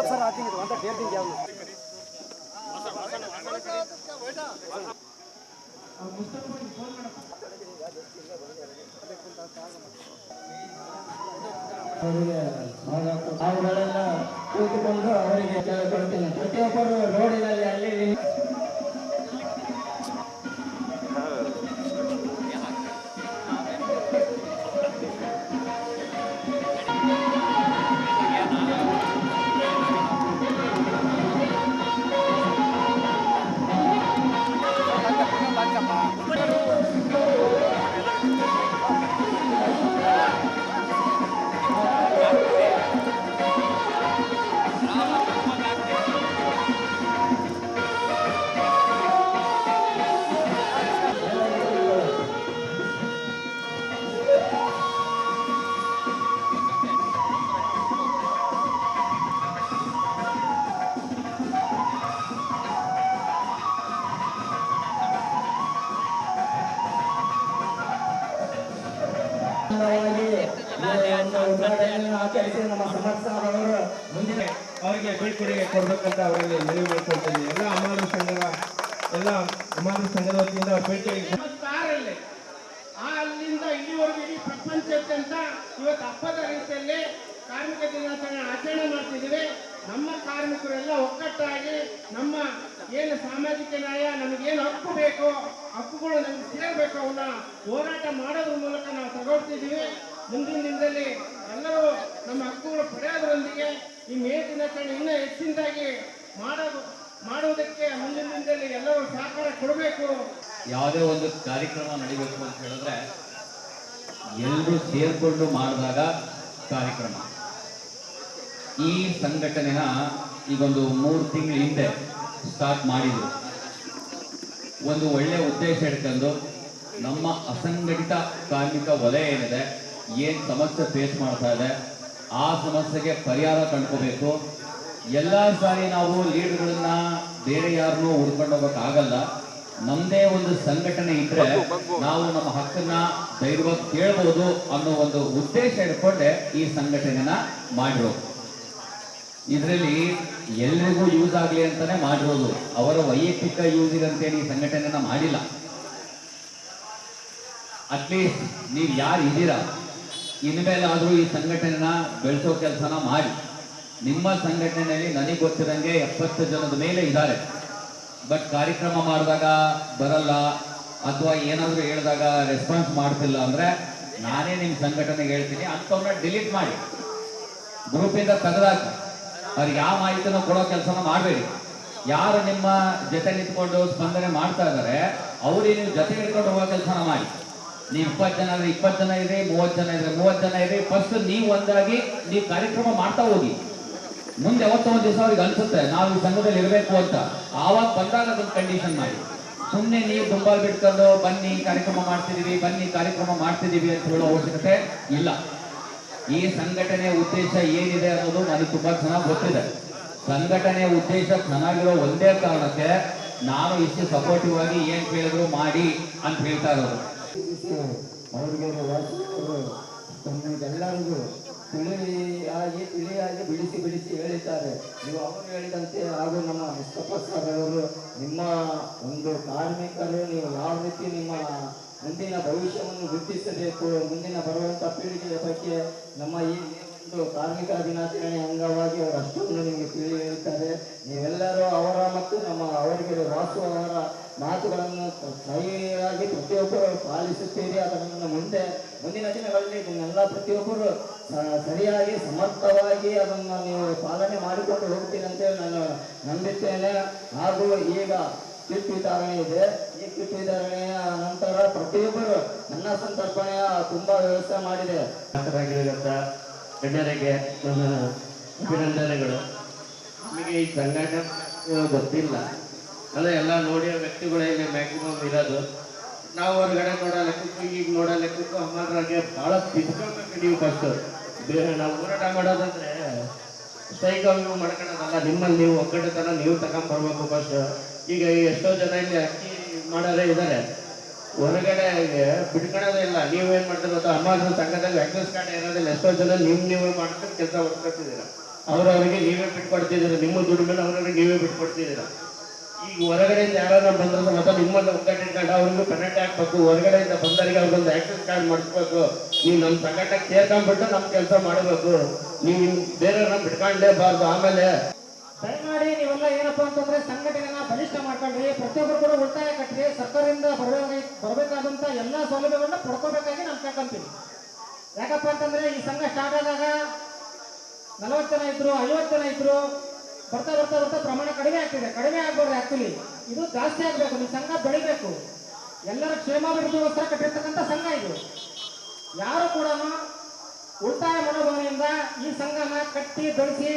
Sir आते हैं तो वहाँ तक डेढ़ दिन जाओ ಅವುಗಳೆಲ್ಲ ಕೂತುಕೊಂಡು ಅವರಿಗೆ ಕೇಳಿಕೊಳ್ತೇನೆ. ಪ್ರತಿಯೊಬ್ಬರು ರೋಡಿನಲ್ಲಿ ಅಲ್ಲಿ ಆಚರಿಸಿ ನಮ್ಮ ಸಮರ್ಥವರು ಮುಂದಿನ ಅವರಿಗೆ ಬೀಳ್ಕೊಡುಗೆ ಕೊಡ್ಬೇಕಂತ ಅವರಲ್ಲಿ ಮನವಿ ಮಾಡ್ಕೊಳ್ತೀನಿ. ಎಲ್ಲ ಅಮಾನವ ಸಂಘದ ವತಿಯಿಂದ ಕಾರಲ್ಲಿ ಅಲ್ಲಿಂದ ಇಲ್ಲಿವರೆಗೂ ಇಡೀ ಪ್ರಪಂಚದಾದ್ಯಂತ ಇವತ್ತು ಹಬ್ಬದ ರೀತಿಯಲ್ಲಿ ಕಾರ್ಮಿಕ ದಿನಾಚರಣೆ ಆಚರಣೆ ಮಾಡ್ತಿದ್ದೀವಿ. ನಮ್ಮ ಕಾರ್ಮಿಕರೆಲ್ಲ ಒಕ್ಕಟ್ಟಾಗಿ ನಮ್ಮ ಏನು ಸಾಮಾಜಿಕ ನ್ಯಾಯ, ನಮಗೇನು ಹಕ್ಕು ಬೇಕು, ಹಕ್ಕುಗಳು ನಮ್ಗೆ ಸೇರಬೇಕು, ಅವನ್ನ ಹೋರಾಟ ಮಾಡೋದ್ರ ಮೂಲಕ ನಾವು ತಗೊಳ್ತಿದ್ದೀವಿ. ಮುಂದಿನ ದಿನದಲ್ಲಿ ಎಲ್ಲರೂ ನಮ್ಮ ಹಕ್ಕುಗಳು ಪಡೆಯೋದ್ರೊಂದಿಗೆ ಈ ಮೇ ದಿನಾಚರಣೆ ಇನ್ನೂ ಹೆಚ್ಚಿನದಾಗಿ ಮಾಡುವುದಕ್ಕೆ ಮುಂದಿನ ದಿನದಲ್ಲಿ ಎಲ್ಲರೂ ಸಹಕಾರ ಕೊಡಬೇಕು. ಯಾವುದೇ ಒಂದು ಕಾರ್ಯಕ್ರಮ ನಡಿಬೇಕು ಅಂತ ಹೇಳಿದ್ರೆ ಎಲ್ಲರೂ ಸೇರ್ಕೊಂಡು ಮಾಡಿದಾಗ ಕಾರ್ಯಕ್ರಮ. ಈ ಸಂಘಟನೆನ ಈಗೊಂದು 3 ತಿಂಗಳ ಹಿಂದೆ ಸ್ಟಾರ್ಟ್ ಮಾಡಿದ್ರು. ಒಂದು ಒಳ್ಳೆಯ ಉದ್ದೇಶ ಇಟ್ಕೊಂಡು ನಮ್ಮ ಅಸಂಘಟಿತ ಕಾರ್ಮಿಕ ವಲಯ ಏನಿದೆ, ಏನು ಸಮಸ್ಯೆ ಫೇಸ್ ಮಾಡ್ತಾ ಇದೆ, ಆ ಸಮಸ್ಯೆಗೆ ಪರಿಹಾರ ಕಂಡ್ಕೋಬೇಕು. ಎಲ್ಲ ಸಾರಿ ನಾವು ಲೀಡ್ಗಳನ್ನ ಬೇರೆ ಯಾರನ್ನೂ ಹುಡ್ಕೊಂಡು ಹೋಗೋಕ್ಕಾಗಲ್ಲ. ನಮ್ಮದೇ ಒಂದು ಸಂಘಟನೆ ಇದ್ರೆ ನಾವು ನಮ್ಮ ಹಕ್ಕನ್ನ ಧೈರ್ಯವಾಗಿ ಕೇಳ್ಬೋದು ಅನ್ನೋ ಒಂದು ಉದ್ದೇಶ ಇಟ್ಕೊಂಡೆ ಈ ಸಂಘಟನೆನ ಮಾಡಿರೋದು. ಇದರಲ್ಲಿ ಎಲ್ರಿಗೂ ಯೂಸ್ ಆಗಲಿ ಅಂತಾನೆ ಮಾಡಿರೋದು, ಅವರ ವೈಯಕ್ತಿಕ ಯೂಸಿಗಂತೇಳಿ ಈ ಸಂಘಟನೆನ ಮಾಡಿಲ್ಲ. ಅಟ್ಲೀಸ್ಟ್ ನೀವು ಯಾರು ಇದ್ದೀರಾ, ಇನ್ಮೇಲಾದರೂ ಈ ಸಂಘಟನೆನ ಬೆಳೆಸೋ ಕೆಲಸನ ಮಾಡಿ. ನಿಮ್ಮ ಸಂಘಟನೆಯಲ್ಲಿ ನನಗೆ ಗೊತ್ತಿರಂಗೆ 70 ಜನದ ಮೇಲೆ ಇದ್ದಾರೆ. ಬಟ್ ಕಾರ್ಯಕ್ರಮ ಮಾಡಿದಾಗ ಬರಲ್ಲ ಅಥವಾ ಏನಾದರೂ ಹೇಳಿದಾಗ ರೆಸ್ಪಾನ್ಸ್ ಮಾಡ್ತಿಲ್ಲ ಅಂದರೆ ನಾನೇ ನಿಮ್ಮ ಸಂಘಟನೆಗೆ ಹೇಳ್ತೀನಿ, ಅಂಥವ್ರನ್ನ ಡಿಲೀಟ್ ಮಾಡಿ, ಗ್ರೂಪಿಂದ ತೆಗೆದಾಕಿ. ಅವ್ರಿಗೆ ಯಾವ ಮಾಹಿತಿನೂ ಕೊಡೋ ಕೆಲಸನ ಮಾಡಬೇಡಿ. ಯಾರು ನಿಮ್ಮ ಜೊತೆ ನಿಂತ್ಕೊಂಡು ಸ್ಪಂದನೆ ಮಾಡ್ತಾ ಇದ್ದಾರೆ ಅವ್ರಿಗೆ ನೀವು ಜೊತೆ ಹಿಡ್ಕೊಂಡು ಹೋಗೋ ಕೆಲಸನ ಮಾಡಿ. ನೀವು 20 ಜನ ಇದ್ರೆ 20 ಜನ ಇರಿ, 30 ಜನ ಇದ್ರೆ 30 ಜನ ಇರಿ. ಫಸ್ಟ್ ನೀವು ಒಂದಾಗಿ ನೀವು ಕಾರ್ಯಕ್ರಮ ಮಾಡ್ತಾ ಹೋಗಿ. ಮುಂದೆ ಯಾವತ್ತೋ ಒಂದು ದಿವಸ ಅವ್ರಿಗೆ ಅನ್ಸುತ್ತೆ ನಾವು ಈ ಸಂಘದಲ್ಲಿ ಇರಬೇಕು ಅಂತ, ಆವಾಗ ಬಂದಾಗ ಅದನ್ನು ಕಂಡೀಷನ್ ಮಾಡಿ. ಸುಮ್ಮನೆ ನೀವು ದುಂಬಾಲ್ ಬಿಟ್ಕೊಂಡು ಬನ್ನಿ ಕಾರ್ಯಕ್ರಮ ಮಾಡ್ತಿದೀವಿ ಅಂತ ಹೇಳೋ ಅವಶ್ಯಕತೆ ಇಲ್ಲ. ಈ ಸಂಘಟನೆಯ ಉದ್ದೇಶ ಏನಿದೆ ಅನ್ನೋದು ನನಗೆ ತುಂಬಾ ಚೆನ್ನಾಗಿ ಗೊತ್ತಿದೆ. ಸಂಘಟನೆಯ ಉದ್ದೇಶ ಚೆನ್ನಾಗಿರೋ ಒಂದೇ ಕಾರಣಕ್ಕೆ ನಾನು ಇಷ್ಟು ಸಪೋರ್ಟಿವ್ ಆಗಿ ಏನ್ ಕೇಳಿದ್ರು ಮಾಡಿ ಅಂತ ಹೇಳ್ತಾ ಇರೋದು. ಅವರಿಗೆ ತಮ್ಮೆಲ್ಲರಿಗೂ ತಿಳಿಯಾಗಿ ಬಿಡಿಸಿ ಹೇಳಿದ್ದಾರೆ. ನೀವು ಅವರು ಹೇಳಿದಂತೆ ಹಾಗೂ ನಮ್ಮ ಮುಸ್ತಫಾ ಸರ್ ಅವರು ನಿಮ್ಮ ಒಂದು ಕಾರ್ಮಿಕರು ನೀವು ಯಾವ ರೀತಿ ನಿಮ್ಮ ಮುಂದಿನ ಭವಿಷ್ಯವನ್ನು ವೃದ್ಧಿಸಬೇಕು, ಮುಂದಿನ ಬರುವಂಥ ಪೀಳಿಗೆಯ ಬಗ್ಗೆ ನಮ್ಮ ಈ ಒಂದು ಕಾರ್ಮಿಕ ದಿನಾಚರಣೆ ಅಂಗವಾಗಿ ಅವರು ಅಷ್ಟೊಂದು ನಿಮಗೆ ಹೇಳಿದ್ದಾರೆ. ನೀವೆಲ್ಲರೂ ಅವರ ಮತ್ತು ಅವರಿಗೆ ವಾಸು ಅವರ ಮಾತುಗಳನ್ನು ಸರಿಯಾಗಿ ಪ್ರತಿಯೊಬ್ಬರು ಪಾಲಿಸುತ್ತೀರಿ. ಅದನ್ನು ಮುಂದಿನ ದಿನಗಳಲ್ಲಿ ಇದನ್ನೆಲ್ಲ ಪ್ರತಿಯೊಬ್ಬರು ಸರಿಯಾಗಿ ಸಮರ್ಥವಾಗಿ ಅದನ್ನು ನೀವು ಪಾಲನೆ ಮಾಡಿಕೊಂಡು ಹೋಗ್ತೀರಿ ಅಂತೇಳಿ ನಾನು ನಂಬಿದ್ದೇನೆ. ಹಾಗೂ ಈಗ ಕಿಟ್ ವಿತರಣೆ ಇದೆ. ಈ ಕಿಟ್ ವಿತರಣೆಯ ನಂತರ ಪ್ರತಿಯೊಬ್ಬರು ಅನ್ನ ಸಂತರ್ಪಣೆಯ ತುಂಬಾ ವ್ಯವಸ್ಥೆ ಮಾಡಿದೆ. ಗಣ್ಯರಿಗೆ ನನ್ನ ಅಭಿನಂದನೆಗಳು. ನಮಗೆ ಈ ಸಂಘಟನೆ ಗೊತ್ತಿಲ್ಲ, ಅದೇ ಎಲ್ಲ ನೋಡಿರೋ ವ್ಯಕ್ತಿಗಳು ಇಲ್ಲಿ ಮ್ಯಾಕ್ಸಿಮಮ್ ಇರೋದು. ನಾವು ಹೊರಗಡೆ ನೋಡೋ ಲೆಕ್ಕಕ್ಕೂ ಈಗ ನೋಡೋ ಲೆಕ್ಕಕ್ಕೂ ಹಮಾರಾಗೆ ಭಾಳ ತಿದ್ಕೊಳ್ಬೇಕು ನೀವು ಫಸ್ಟು. ನಾವು ಹೋರಾಟ ಮಾಡೋದಂದ್ರೆ ಸೈಕಲ್ ಮಾಡ್ಕೊಳ್ಳೋದಲ್ಲ, ನಿಮ್ಮಲ್ಲಿ ನೀವು ಒಗ್ಗಟ್ಟುತನ ನೀವು ತಗೊಂಡ್ಬರ್ಬೇಕು ಫಸ್ಟ್. ಈಗ ಎಷ್ಟೋ ಜನ ಇಲ್ಲಿ ಅಕ್ಕಿ ಮಾಡೋರೇ ಇದ್ದಾರೆ, ಹೊರಗಡೆ ಬಿಟ್ಕೊಳ್ಳೋದೇ ಇಲ್ಲ. ನೀವೇನು ಮಾಡ್ತೀರ ಗೊತ್ತಾ, ಹಮಾರ ಸಂಘದಲ್ಲಿ ಆಕ್ಸೆಸ್ ಕಾರ್ಡ್ ಇರೋದಿಲ್ಲ. ಎಷ್ಟೋ ಜನ ನೀವೇ ಮಾಡ್ಕೊಂಡು ಕೆಲಸ ಹೊಡ್ಕೊತಿದ್ದೀರ, ಅವ್ರವ್ರಿಗೆ ನೀವೇ ಬಿಟ್ಕೊಡ್ತಿದ್ದೀರ, ನಿಮ್ಮ ದುಡ್ಡು ಮೇಲೆ ಅವ್ರವ್ರಿಗೆ ನೀವೇ ಬಿಟ್ಕೊಡ್ತಿದ್ದೀರ. ಈಗ ಹೊರಗಡೆಯಿಂದ ಯಾರು ಬಂದ್ರೆ ಮತ್ತೆ ನಿಮ್ಮಲ್ಲಿ ಒಗ್ಗಟ್ಟಿಟ್ಕೊಂಡು ಅವ್ರಿಗೂ ಪೆನಾಲ್ಟಿ ಹಾಕ್ಬೇಕು. ಹೊರಗಡೆಯಿಂದ ಬಂದವರಿಗೆ ಅವ್ರಿಗೊಂದು ಆಕ್ಸೆಸ್ ಕಾರ್ಡ್ ಮಾಡಿಸ್ಬೇಕು. ನೀವು ನಮ್ಮ ಸಂಘಟನೆಗೆ ಸೇರ್ಕೊಂಡ್ಬಿಟ್ಟು ನಮ್ಮ ಕೆಲಸ ಮಾಡಬೇಕು. ನೀವು ಬೇರೆಯವ್ರನ್ನ ಬಿಟ್ಕೊಂಡ್ಲೇಬಾರ್ದು. ಆಮೇಲೆ ದಯಮಾಡಿ ನೀವೆಲ್ಲ ಏನಪ್ಪಾ ಅಂತಂದ್ರೆ ಸಂಘಟನೆನ ಬಲಿಷ್ಠ ಮಾಡ್ಕೊಂಡ್ರಿ, ಪ್ರತಿಯೊಬ್ಬರು ಕೂಡ ಉಳಿತಾಯ ಕಟ್ರಿ, ಸರ್ಕಾರದಿಂದ ಬರಬೇಕಾದಂತ ಎಲ್ಲಾ ಸೌಲಭ್ಯಗಳನ್ನ ಪಡ್ಕೋಬೇಕಾಗಿ ನಾನು ಕೇಳ್ಕೊಂತೀನಿ. ಯಾಕಪ್ಪ ಅಂತಂದ್ರೆ ಈ ಸಂಘ ಸ್ಟಾರ್ಟ್ ಆದಾಗ 40 ಜನ ಇದ್ರು, 50 ಜನ ಇದ್ರು. ಬರ್ತಾ ಬರ್ತಾ ಬರ್ತಾ ಪ್ರಮಾಣ ಕಡಿಮೆ ಆಗ್ತಿದೆ. ಕಡಿಮೆ ಆಗ್ಬಾರ್ದು, ಆಕ್ಚುಲಿ ಇದು ಜಾಸ್ತಿ ಆಗ್ಬೇಕು. ನಿಮ್ಮ ಸಂಘ ಬೆಳಿಬೇಕು. ಎಲ್ಲರ ಕ್ಷೇಮಾಭಿವೃದ್ಧಿಗೋಸ್ಕರ ಕಟ್ಟಿರ್ತಕ್ಕಂಥ ಸಂಘ ಇದು. ಯಾರು ಕೂಡ ಉಳಿತಾಯ ಮನೋಭಾವನೆಯಿಂದ ಈ ಸಂಘನ ಕಟ್ಟಿ ಬೆಳೆಸಿ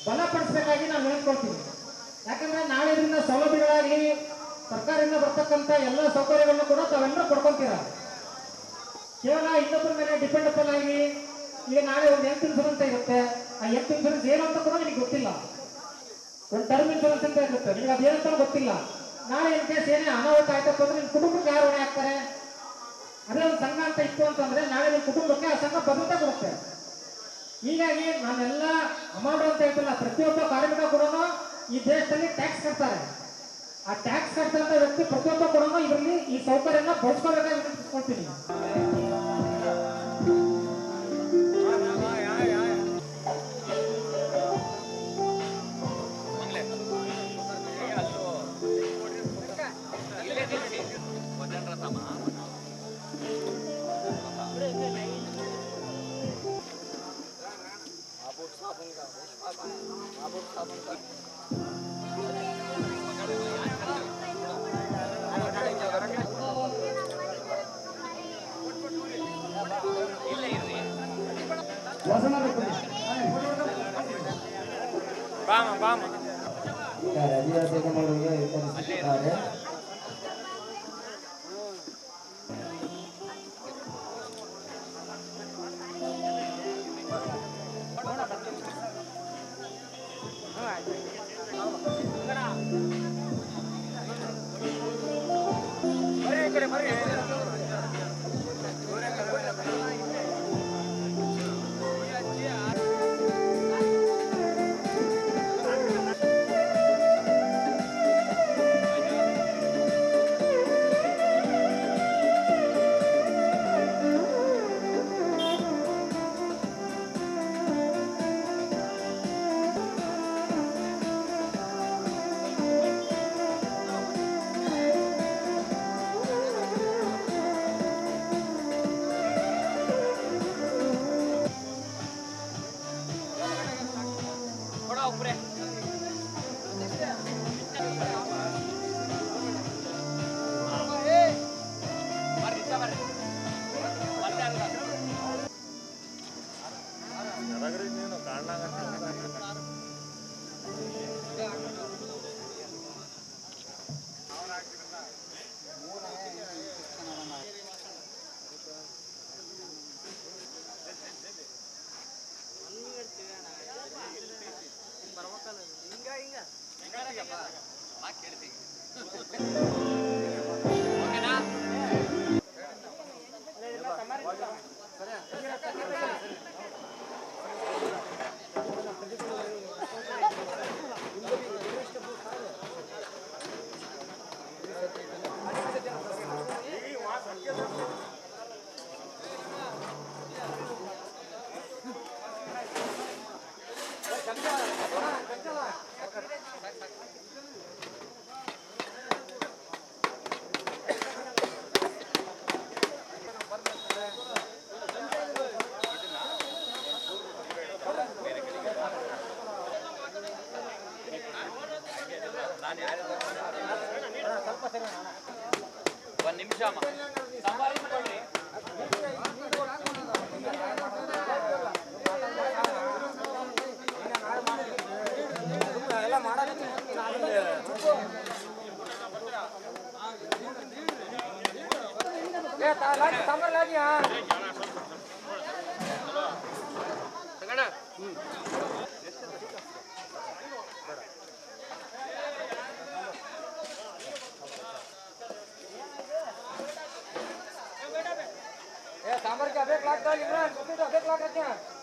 ಬಲಪಡಿಸಬೇಕಾಗಿ ನಾನು ನೆನೆಸ್ಕೊಳ್ತೀನಿ. ಯಾಕಂದ್ರೆ ನಾಳೆ ಇದರಿಂದ ಸೌಲಭ್ಯಗಳಾಗಲಿ ಸರ್ಕಾರದಿಂದ ಬರ್ತಕ್ಕಂಥ ಎಲ್ಲ ಸೌಕರ್ಯಗಳನ್ನು ಕೂಡ ತಾವೆಲ್ಲರೂ ಕೊಡ್ಕೊಂತೀರ. ಕೇವಲ ಇನ್ನೊಬ್ಬರ ಮೇಲೆ ಡಿಪೆಂಡಬಲ್ ಆಗಿ ಈಗ ನಾಳೆ ಒಂದು ಹೆಲ್ತ್ ಇನ್ಶೂರೆನ್ಸ್ ಇರುತ್ತೆ. ಆ ಹೆಲ್ತ್ ಇನ್ಶೂರೆನ್ಸ್ ಏನು ಅಂತ ಕೂಡ ನಿಮಗೆ ಗೊತ್ತಿಲ್ಲ. ಒಂದು ಟರ್ಮ್ ಇನ್ಶೂರೆನ್ಸ್ ಅಂತ ಇರುತ್ತೆ, ನಿಮ್ಗೆ ಅದೇನಂತ ಗೊತ್ತಿಲ್ಲ. ನಾಳೆ ಇನ್ ಕೇಸ್ ಏನೇ ಅನಾಹುತ ಆಯ್ತಪ್ಪ ಅಂದ್ರೆ ನಿಮ್ಮ ಕುಟುಂಬಕ್ಕೆ ಯಾರು ಹೊಣೆ ಆಗ್ತಾರೆ? ಅದೇ ಒಂದು ಸಂಘ ಅಂತ ಇತ್ತು ಅಂತಂದ್ರೆ ನಾಳೆ ನಿಮ್ಮ ಕುಟುಂಬಕ್ಕೆ ಆ ಸಂಘ ಭದ್ರತೆ ಕೊಡುತ್ತೆ. ಹೀಗಾಗಿ ನಾನೆಲ್ಲ ಅಮೌಂಟ್ ಅಂತ ಹೇಳ್ತಿಲ್ಲ, ಪ್ರತಿಯೊಬ್ಬ ಕಾರ್ಮಿಕ ಕೂಡ ಈ ದೇಶದಲ್ಲಿ ಟ್ಯಾಕ್ಸ್ ಕಟ್ತಾರೆ. ಆ ಟ್ಯಾಕ್ಸ್ ಕಟ್ಟಂತ ವ್ಯಕ್ತಿ ಪ್ರತಿಯೊಬ್ಬ ಕೂಡ ಇದರಲ್ಲಿ ಈ ಸೌಕರ್ಯನ ಬಳಸ್ಕೋಬೇಕಾಗಿ ವಿನಂತಿಸ್ಕೊಳ್ತೀನಿ. ಅಧಿವೇಶನಗಳಿಗೆ ವಿತರಿಸಿದ್ದಾರೆ. डामर के अबे लाख डाल इमरान कम्प्लीट अबे लाख रखे हैं